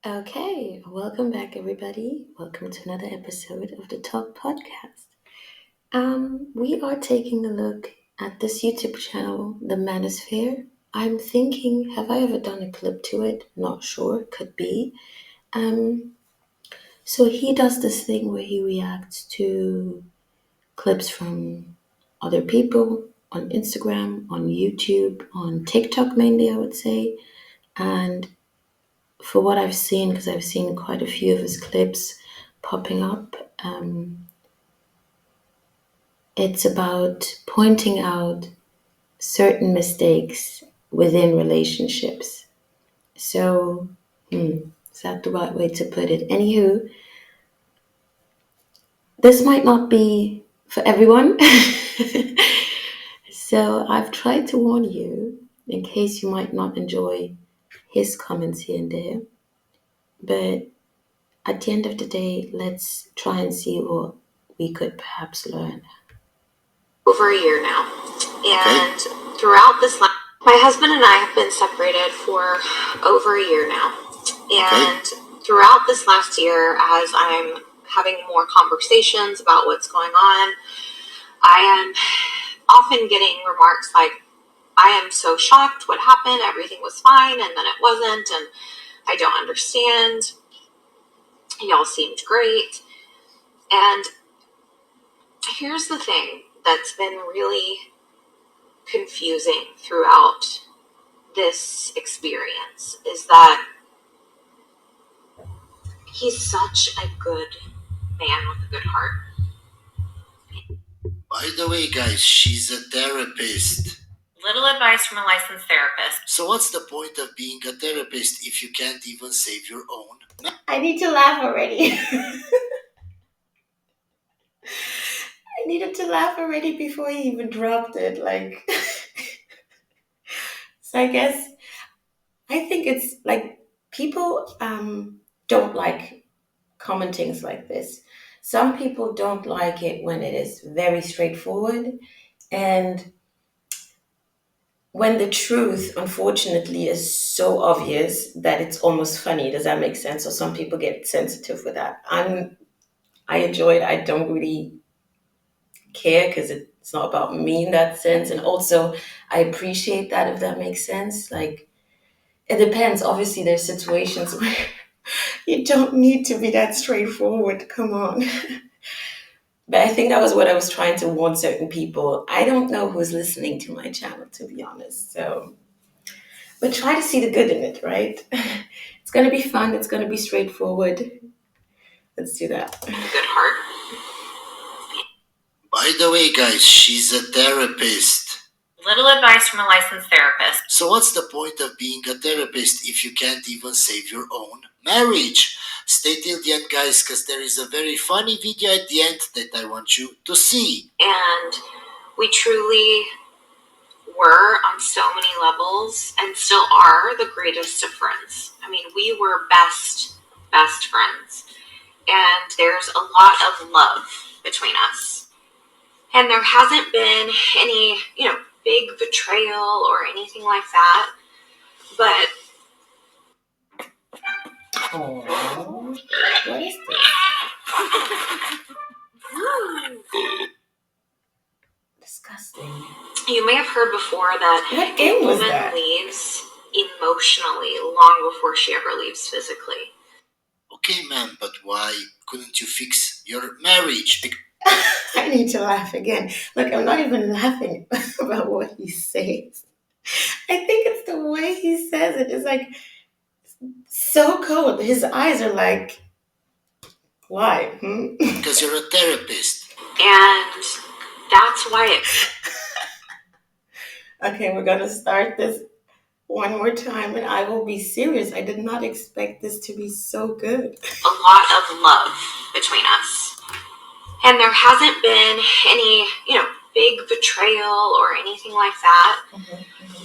Okay, welcome back, everybody. Welcome to another episode of the Talk Podcast. We are taking a look at this YouTube channel, The Manosphere. I'm thinking, have I ever done a clip to it? Not sure, could be. So he does this thing where he reacts to clips from other people on Instagram, on YouTube, on TikTok mainly, I would say, and for what I've seen, because I've seen quite a few of his clips popping up, it's about pointing out certain mistakes within relationships. So, is that the right way to put it? Anywho, this might not be for everyone. So, I've tried to warn you in case you might not enjoy his comments here and there. But at the end of the day, let's try and see what we could perhaps learn. Over a year now, and throughout this my husband and I have been separated for over a year now, and throughout this last year, as I'm having more conversations about what's going on, I am often getting remarks like, I am so shocked, what happened, everything was fine, and then it wasn't, and I don't understand, y'all seemed great. And here's the thing that's been really confusing throughout this experience is that he's such a good man with a good heart. By the way, guys, she's a therapist. Little advice from a licensed therapist. So what's the point of being a therapist if you can't even save your own? I need to laugh already. I needed to laugh already before he even dropped it. So I think it's like people don't like commentings like this. Some people don't like it when it is very straightforward, and when the truth, unfortunately, is so obvious that it's almost funny. Does that make sense? Or some people get sensitive with that. I enjoy it. I don't really care because it's not about me in that sense. And also, I appreciate that, if that makes sense. Like, it depends. Obviously, there's situations where you don't need to be that straightforward. Come on. But I think that was what I was trying to warn certain people. I don't know who's listening to my channel, to be honest. So, but try to see the good in it, right? It's going to be fun. It's going to be straightforward. Let's do that. Good heart. By the way, guys, she's a therapist. Little advice from a licensed therapist. So what's the point of being a therapist if you can't even save your own marriage? Stay till the end, guys, because there is a very funny video at the end that I want you to see. And we truly were on so many levels and still are the greatest of friends. I mean, we were best friends. And there's a lot of love between us. And there hasn't been any, big betrayal or anything like that. But Oh, what is this? Disgusting. You may have heard before that What game was woman that? leaves emotionally long before she ever leaves physically. Okay, ma'am, but why couldn't you fix your marriage? I need to laugh again. Look, I'm not even laughing about what he says. I think it's the way he says it. It's like so cold. His eyes are like, why? Because you're a therapist. And that's why Okay, we're gonna start this one more time, and I will be serious. I did not expect this to be so good. a lot of love between us. And there hasn't been any, big betrayal or anything like that.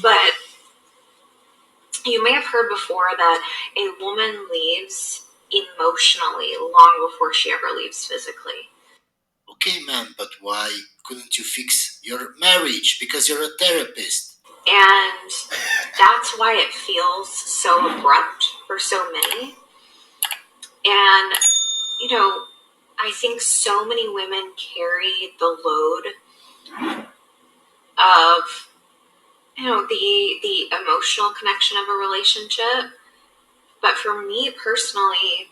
But you may have heard before that a woman leaves emotionally long before she ever leaves physically. Okay, ma'am, but why couldn't you fix your marriage? Because you're a therapist. And that's why it feels so abrupt for so many. And, you know, I think so many women carry the load of, the emotional connection of a relationship. But for me personally,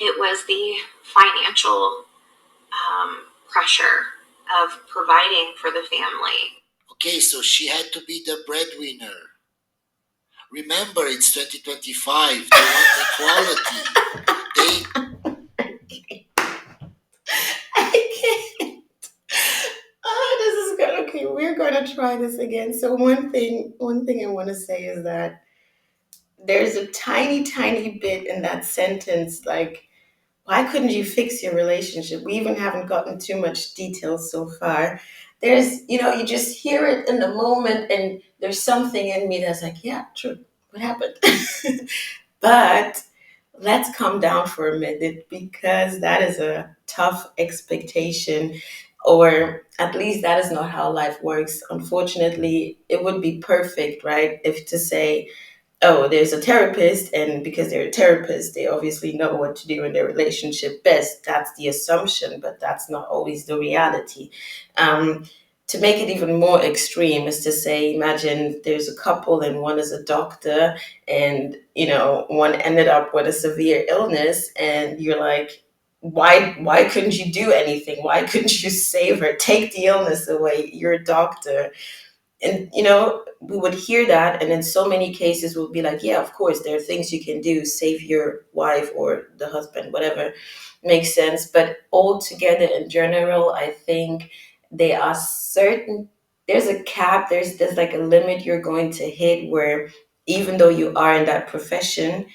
it was the financial pressure of providing for the family. Okay, so she had to be the breadwinner. Remember, it's 2025. They want equality. I can't. Oh, this is good. Okay, we're gonna try this again. So one thing I want to say is that there's a tiny, tiny bit in that sentence, like, why couldn't you fix your relationship? We even haven't gotten too much detail so far. You just hear it in the moment, and there's something in me that's like, yeah, true. What happened? But let's calm down for a minute, because that is a tough expectation, or at least that is not how life works. Unfortunately, it would be perfect, right? If to say, oh, there's a therapist, and because they're a therapist, they obviously know what to do in their relationship best. That's the assumption, but that's not always the reality. Um, to make it even more extreme is to say, imagine there's a couple and one is a doctor, and one ended up with a severe illness, and you're like, why couldn't you do anything? Why couldn't you save her? Take the illness away. You're a doctor. And we would hear that, and in so many cases we'll be like, yeah, of course there are things you can do, save your wife or the husband, whatever makes sense. But altogether, in general, I think there are certain there's a cap, there's like a limit you're going to hit, where even though you are in that profession,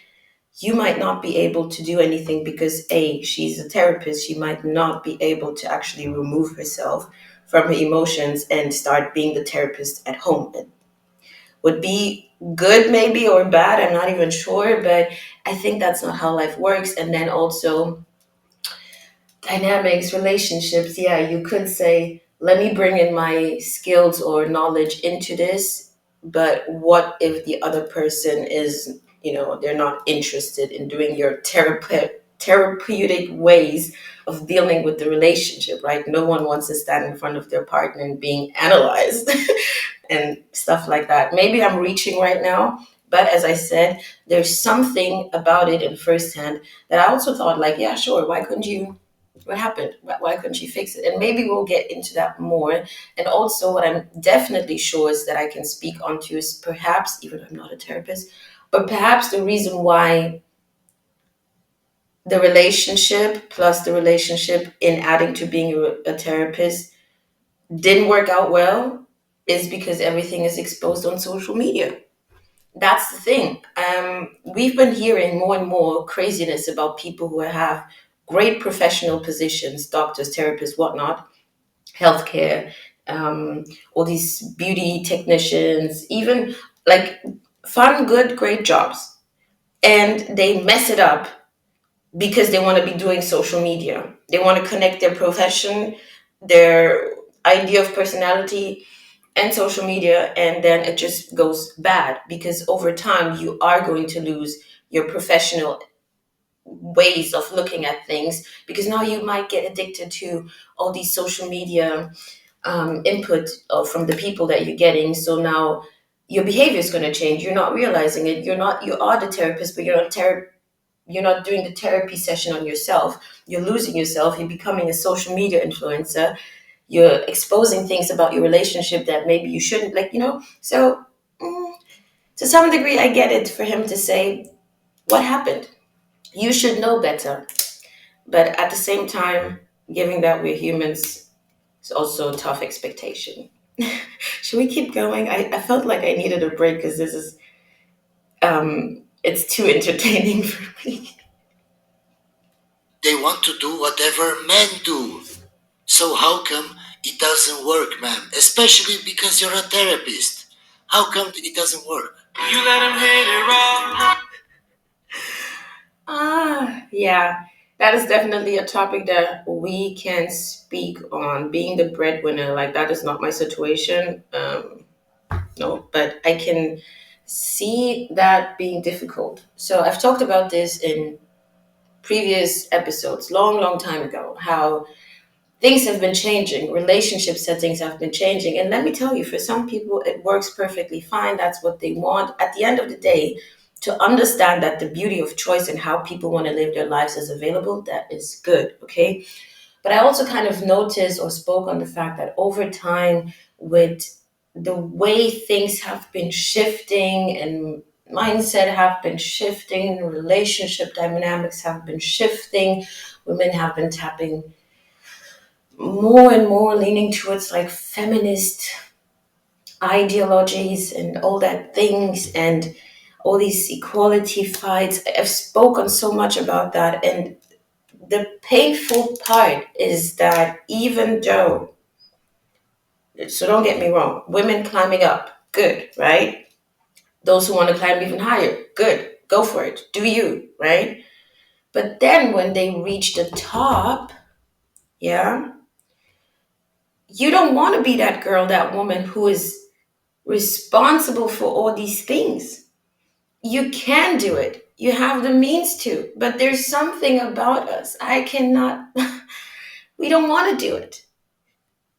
you might not be able to do anything, because she's a therapist. She might not be able to actually remove herself from her emotions and start being the therapist at home. It would be good, maybe, or bad, I'm not even sure, but I think that's not how life works. And then also dynamics, relationships. Yeah, you could say, let me bring in my skills or knowledge into this, but what if the other person is, they're not interested in doing your therapeutic ways of dealing with the relationship, right? No one wants to stand in front of their partner and being analyzed and stuff like that. Maybe I'm reaching right now, but as I said, there's something about it in firsthand that I also thought, like, yeah, sure, why couldn't you? What happened? Why couldn't you fix it? And maybe we'll get into that more. And also, what I'm definitely sure is that I can speak onto is, perhaps, even though I'm not a therapist, but perhaps the reason why the relationship, plus the relationship in adding to being a therapist, didn't work out well, is because everything is exposed on social media. That's the thing. We've been hearing more and more craziness about people who have great professional positions, doctors, therapists, whatnot, healthcare, all these beauty technicians, even like fun, good, great jobs. And they mess it up because they want to be doing social media. They want to connect their profession, their idea of personality, and social media, and then it just goes bad, because over time you are going to lose your professional ways of looking at things, because now you might get addicted to all these social media input from the people that you're getting. So now your behavior is going to change. You're not realizing it. You are the therapist, but you're not doing the therapy session on yourself. You're losing yourself. You're becoming a social media influencer. You're exposing things about your relationship that maybe you shouldn't, so to some degree I get it for him to say, what happened? You should know better. But at the same time, given that we're humans, it's also a tough expectation. Should we keep going? I felt like I needed a break, because this is it's too entertaining for me. They want to do whatever men do. So how come it doesn't work, ma'am? Especially because you're a therapist. How come it doesn't work? You let him hit it wrong. Yeah, that is definitely a topic that we can speak on. Being the breadwinner, like, that is not my situation. No, but I can see that being difficult. So I've talked about this in previous episodes, long time ago, how things have been changing, relationship settings have been changing. And let me tell you, for some people, it works perfectly fine. That's what they want. At the end of the day, to understand that the beauty of choice and how people want to live their lives is available, that is good, okay? But I also kind of noticed or spoke on the fact that over time, with the way things have been shifting and mindset have been shifting, relationship dynamics have been shifting, women have been tapping more and more leaning towards like feminist ideologies and all that things and all these equality fights. I've spoken so much about that, and the painful part is that even though, so don't get me wrong, women climbing up, good, right? Those who want to climb even higher, good, go for it, do you, right? But then when they reach the top, yeah, you don't want to be that girl, that woman who is responsible for all these things. You can do it. You have the means to, but there's something about us. I cannot, we don't want to do it.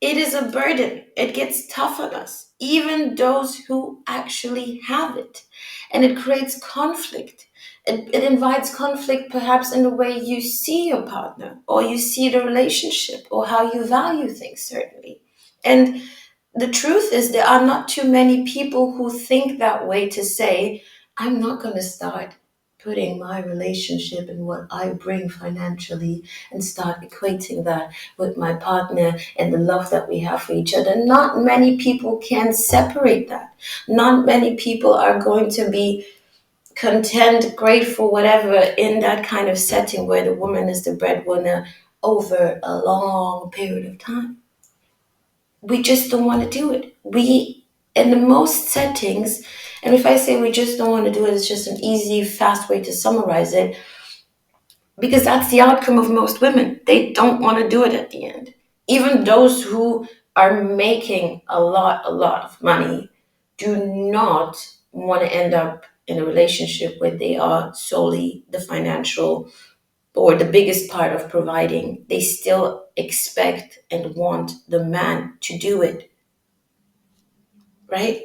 It is a burden. It gets tough on us, even those who actually have it. And it creates conflict. It invites conflict perhaps in the way you see your partner or you see the relationship or how you value things, certainly. And the truth is, there are not too many people who think that way to say, I'm not going to start putting my relationship and what I bring financially and start equating that with my partner and the love that we have for each other. Not many people can separate that. Not many people are going to be content, grateful, whatever, in that kind of setting where the woman is the breadwinner over a long period of time. We just don't want to do it. We, in the most settings, and if I say we just don't want to do it, it's just an easy, fast way to summarize it, because that's the outcome of most women. They don't want to do it at the end. Even those who are making a lot of money do not want to end up in a relationship where they are solely the financial or the biggest part of providing. They still expect and want the man to do it, right?